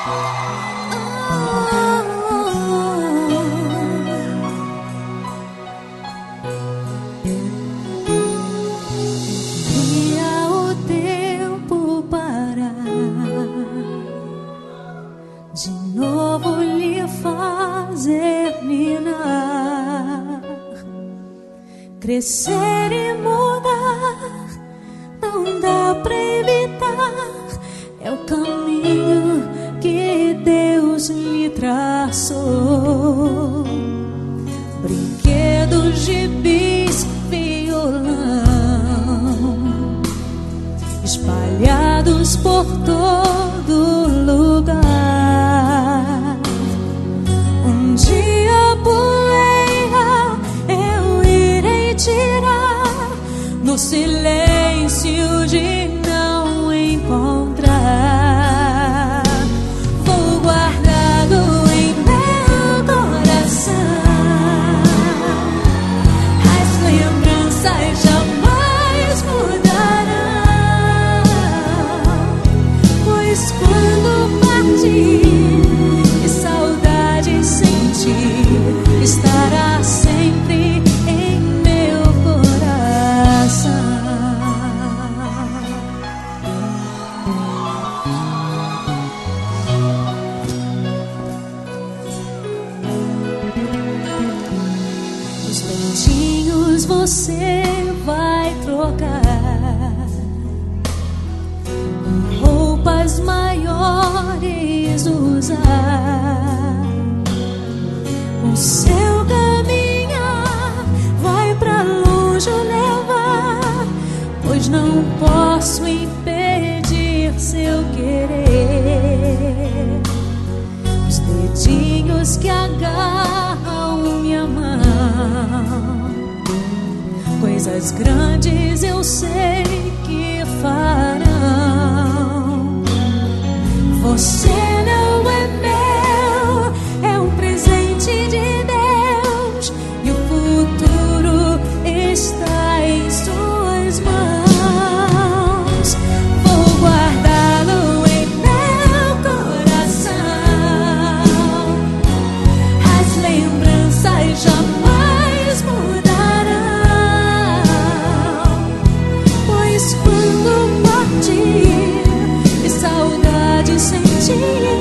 Via o tempo parar, de novo lhe fazer ninar, crescer e mudar, não dá pra evitar. É o caminho que Deus lhe traçou. Brinquedos, gibis, violão, espalhados por todo lugar. Um dia a poeira eu irei tirar, no silêncio de não encontrar. Vou guardá-lo em meu coração, as lembranças jamais mudarão, pois quando partir e saudade sentir, estará sempre em meu coração. Os dentinhos você vai trocar, roupas maiores usar. O seu caminhar vai pra longe levar, pois não posso impedir seu querer. Os dedinhos que agarram minha mão, coisas grandes eu sei que farão. Você não é meu, é um presente de Deus, e o futuro está em suas mãos. Vou guardá-lo em meu coração, as lembranças jamais mudarão, pois quando partir e saudade sentir,